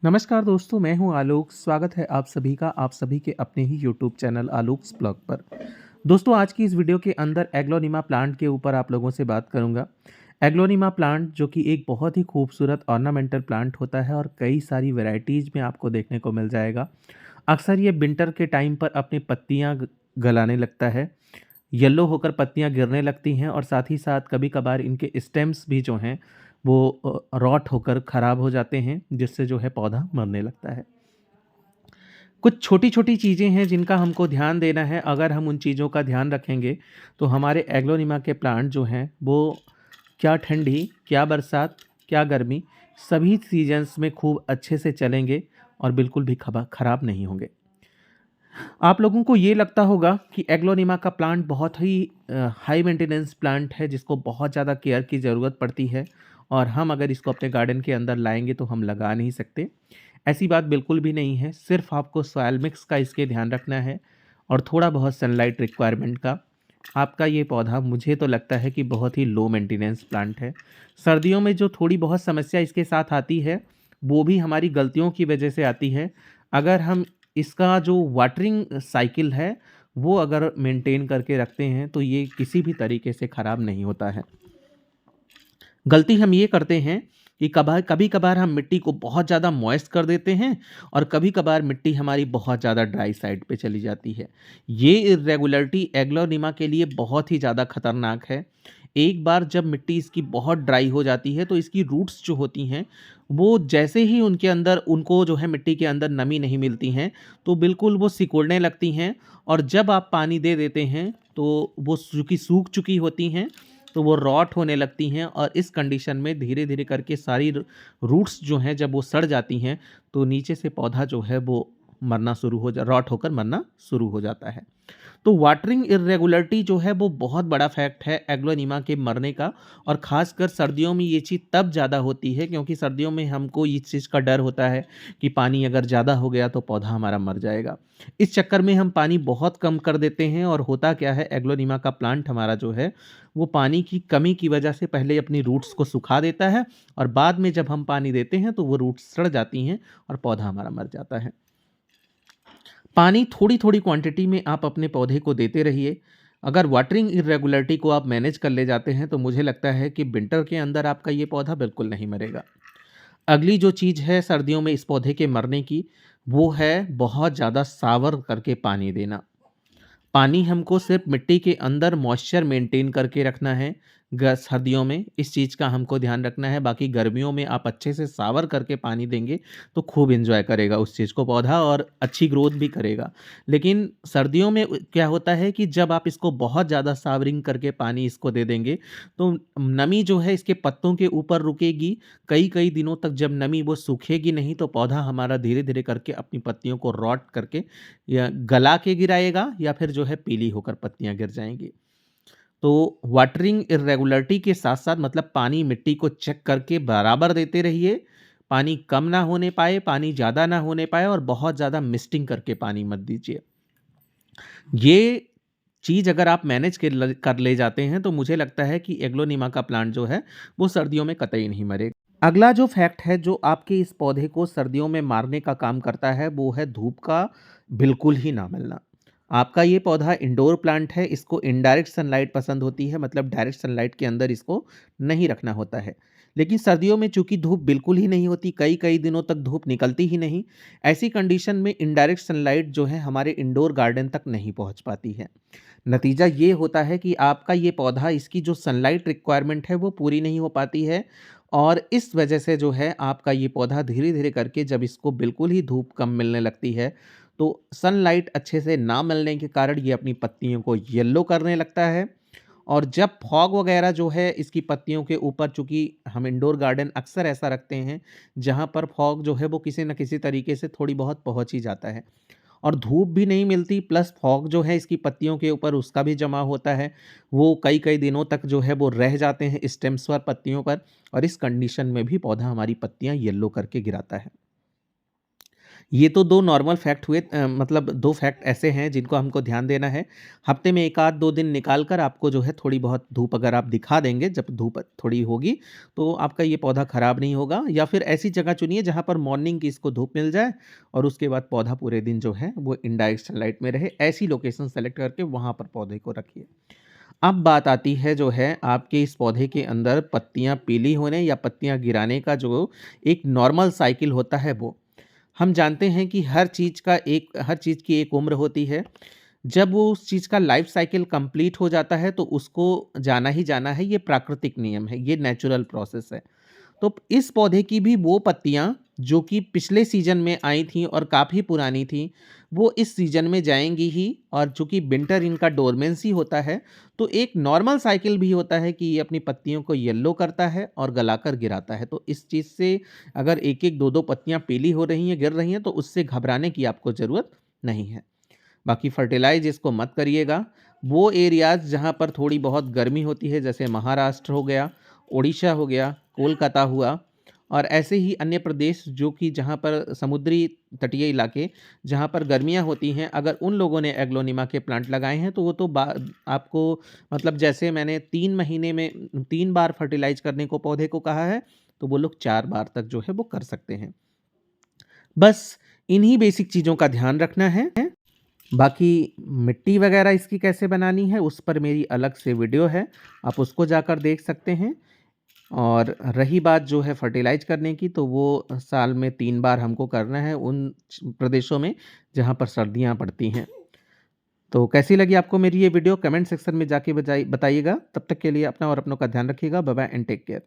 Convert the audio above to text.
नमस्कार दोस्तों, मैं हूं आलोक। स्वागत है आप सभी का आप सभी के अपने ही यूट्यूब चैनल आलोक्स ब्लॉग पर। दोस्तों, आज की इस वीडियो के अंदर एग्लोनिमा प्लांट के ऊपर आप लोगों से बात करूंगा। एग्लोनिमा प्लांट जो कि एक बहुत ही खूबसूरत ऑर्नामेंटल प्लांट होता है और कई सारी वैरायटीज़ में आपको देखने को मिल जाएगा। अक्सर ये विंटर के टाइम पर अपनी पत्तियाँ गलाने लगता है, येलो होकर पत्तियाँ गिरने लगती हैं और साथ ही साथ कभी-कभार इनके स्टेम्स भी जो हैं वो रॉट होकर ख़राब हो जाते हैं, जिससे जो है पौधा मरने लगता है। कुछ छोटी-छोटी चीज़ें हैं जिनका हमको ध्यान देना है। अगर हम उन चीज़ों का ध्यान रखेंगे, तो हमारे एग्लोनिमा के प्लांट जो हैं वो क्या ठंडी, क्या बरसात, क्या गर्मी, सभी सीज़न्स में खूब अच्छे से चलेंगे और बिल्कुल भी खराब नहीं होंगे। आप लोगों को ये लगता होगा कि एग्लोनिमा का प्लांट बहुत ही हाई मेंटेनेंस प्लांट है जिसको बहुत ज़्यादा केयर की ज़रूरत पड़ती है और हम अगर इसको अपने गार्डन के अंदर लाएंगे तो हम लगा नहीं सकते। ऐसी बात बिल्कुल भी नहीं है। सिर्फ आपको सॉइल मिक्स का इसके ध्यान रखना है और थोड़ा बहुत सनलाइट रिक्वायरमेंट का। आपका ये पौधा मुझे तो लगता है कि बहुत ही लो मेंटेनेंस प्लांट है। सर्दियों में जो थोड़ी बहुत समस्या इसके साथ आती है वो भी हमारी गलतियों की वजह से आती है। अगर हम इसका जो वाटरिंग साइकिल है वो अगर मेंटेन करके रखते हैं तो ये किसी भी तरीके से ख़राब नहीं होता है। गलती हम ये करते हैं कि कभी कभार हम मिट्टी को बहुत ज़्यादा मॉइस्ट कर देते हैं और कभी कभार मिट्टी हमारी बहुत ज़्यादा ड्राई साइड पे चली जाती है। ये इरेगुलरिटी एग्लोनिमा के लिए बहुत ही ज़्यादा खतरनाक है। एक बार जब मिट्टी इसकी बहुत ड्राई हो जाती है तो इसकी रूट्स जो होती हैं वो जैसे ही उनके अंदर उनको जो है मिट्टी के अंदर नमी नहीं मिलती हैं तो बिल्कुल वो सिकुड़ने लगती हैं और जब आप पानी दे देते हैं तो वो चूँकि सूख चुकी होती हैं तो वो रॉट होने लगती हैं और इस कंडीशन में धीरे-धीरे करके सारी रूट्स जो हैं जब वो सड़ जाती हैं, तो नीचे से पौधा जो है वो मरना शुरू हो जा रॉट होकर मरना शुरू हो जाता है। तो वाटरिंग इर्रेगुलरिटी जो है वो बहुत बड़ा फैक्ट है एग्लोनिमा के मरने का और ख़ासकर सर्दियों में ये चीज़ तब ज़्यादा होती है क्योंकि सर्दियों में हमको इस चीज़ का डर होता है कि पानी अगर ज़्यादा हो गया तो पौधा हमारा मर जाएगा। इस चक्कर में हम पानी बहुत कम कर देते हैं और होता क्या है एग्लोनिमा का प्लांट हमारा जो है वो पानी की कमी की वजह से पहले अपनी रूट्स को सुखा देता है और बाद में जब हम पानी देते हैं तो वो रूट्स सड़ जाती हैं और पौधा हमारा मर जाता है। पानी थोड़ी-थोड़ी क्वांटिटी में आप अपने पौधे को देते रहिए। अगर वाटरिंग इर्रेगुलरिटी को आप मैनेज कर ले जाते हैं तो मुझे लगता है कि विंटर के अंदर आपका ये पौधा बिल्कुल नहीं मरेगा। अगली जो चीज़ है सर्दियों में इस पौधे के मरने की, वो है बहुत ज़्यादा सावर करके पानी देना। पानी हमको सिर्फ मिट्टी के अंदर मॉइस्चर मेंटेन करके रखना है। सर्दियों में इस चीज़ का हमको ध्यान रखना है। बाकी गर्मियों में आप अच्छे से सावर करके पानी देंगे तो खूब एंजॉय करेगा उस चीज़ को पौधा और अच्छी ग्रोथ भी करेगा। लेकिन सर्दियों में क्या होता है कि जब आप इसको बहुत ज़्यादा सावरिंग करके पानी इसको दे देंगे तो नमी जो है इसके पत्तों के ऊपर रुकेगी। कई कई दिनों तक जब नमी वो सूखेगी नहीं तो पौधा हमारा धीरे धीरे करके अपनी पत्तियों को रॉट करके या गला के गिराएगा या फिर जो है पीली होकर पत्तियां गिर जाएंगी। तो वाटरिंग इर्रेगुलरिटी के साथ साथ मतलब पानी मिट्टी को चेक करके बराबर देते रहिए। पानी कम ना होने पाए, पानी ज़्यादा ना होने पाए और बहुत ज़्यादा मिस्टिंग करके पानी मत दीजिए। ये चीज़ अगर आप मैनेज कर ले जाते हैं तो मुझे लगता है कि एग्लोनिमा का प्लांट जो है वो सर्दियों में कतई नहीं मरेगा। अगला जो फैक्ट है जो आपके इस पौधे को सर्दियों में मारने का काम करता है वो है धूप का बिल्कुल ही ना मिलना। आपका ये पौधा इंडोर प्लांट है, इसको इनडायरेक्ट सनलाइट पसंद होती है मतलब डायरेक्ट सनलाइट के अंदर इसको नहीं रखना होता है। लेकिन सर्दियों में चूंकि धूप बिल्कुल ही नहीं होती, कई कई दिनों तक धूप निकलती ही नहीं, ऐसी कंडीशन में इनडायरेक्ट सनलाइट जो है हमारे इंडोर गार्डन तक नहीं पहुंच पाती है। नतीजा ये होता है कि आपका ये पौधा इसकी जो सनलाइट रिक्वायरमेंट है वो पूरी नहीं हो पाती है और इस वजह से जो है आपका ये पौधा धीरे-धीरे करके जब इसको बिल्कुल ही धूप कम मिलने लगती है, तो सनलाइट अच्छे से ना मिलने के कारण ये अपनी पत्तियों को येलो करने लगता है और जब फॉग वगैरह जो है इसकी पत्तियों के ऊपर, चूँकि हम इंडोर गार्डन अक्सर ऐसा रखते हैं, जहाँ पर फॉग जो है वो किसी न किसी तरीके से थोड़ी बहुत पहुँच ही जाता है। और धूप भी नहीं मिलती प्लस फॉग जो है इसकी पत्तियों के ऊपर उसका भी जमा होता है। वो कई-कई दिनों तक जो है वो रह जाते हैं स्टेम्स पर, पत्तियों पर और इस कंडीशन में भी पौधा हमारी पत्तियाँ येलो करके गिराता है। ये तो 2 नॉर्मल फैक्ट हुए, मतलब 2 फैक्ट ऐसे हैं जिनको हमको ध्यान देना है। हफ्ते में 1 आध 2 दिन निकाल कर आपको जो है थोड़ी बहुत धूप अगर आप दिखा देंगे, जब धूप थोड़ी होगी, तो आपका ये पौधा खराब नहीं होगा। या फिर ऐसी जगह चुनिए जहाँ पर मॉर्निंग की इसको धूप मिल जाए और उसके बाद पौधा पूरे दिन जो है वो इनडायरेक्ट सनलाइट में रहे। ऐसी लोकेशन सेलेक्ट करके वहाँ पर पौधे को रखिए। अब बात आती है जो है आपके इस पौधे के अंदर पत्तियाँ पीली होने या पत्तियाँ गिराने का जो एक नॉर्मल साइकिल होता है वो। हम जानते हैं कि हर चीज़ की एक उम्र होती है। जब वो उस चीज़ का लाइफ साइकिल कंप्लीट हो जाता है तो उसको जाना ही जाना है, ये प्राकृतिक नियम है, ये नेचुरल प्रोसेस है। तो इस पौधे की भी वो पत्तियाँ जो कि पिछले सीज़न में आई थीं और काफ़ी पुरानी थीं, वो इस सीज़न में जाएँगी ही। और चूँकि विंटर इनका डोरमेंसी होता है, तो एक नॉर्मल साइकिल भी होता है कि ये अपनी पत्तियों को येलो करता है और गलाकर गिराता है। तो इस चीज़ से अगर 1-1 2-2 पत्तियाँ पीली हो रही हैं, गिर रही हैं, तो उससे घबराने की आपको ज़रूरत नहीं है। बाकी फर्टिलाइज़ इसको मत करिएगा। वो एरियाज़ जहाँ पर थोड़ी बहुत गर्मी होती है, जैसे महाराष्ट्र हो गया, उड़ीसा हो गया, कोलकाता हुआ, और ऐसे ही अन्य प्रदेश जो कि जहाँ पर समुद्री तटीय इलाके जहाँ पर गर्मियाँ होती हैं, अगर उन लोगों ने एग्लोनिमा के प्लांट लगाए हैं तो वो तो आपको, मतलब जैसे मैंने 3 महीने में 3 बार फर्टिलाइज़ करने को पौधे को कहा है, तो वो लोग 4 बार तक जो है वो कर सकते हैं। बस इन्हीं बेसिक चीज़ों का ध्यान रखना है। बाकी मिट्टी वगैरह इसकी कैसे बनानी है, उस पर मेरी अलग से वीडियो है, आप उसको जाकर देख सकते हैं। और रही बात जो है फर्टिलाइज़ करने की, तो वो साल में 3 बार हमको करना है उन प्रदेशों में जहाँ पर सर्दियाँ पड़ती हैं। तो कैसी लगी आपको मेरी ये वीडियो, कमेंट सेक्शन में जाके बताइएगा। तब तक के लिए अपना और अपनों का ध्यान रखिएगा। Bye bye and take care.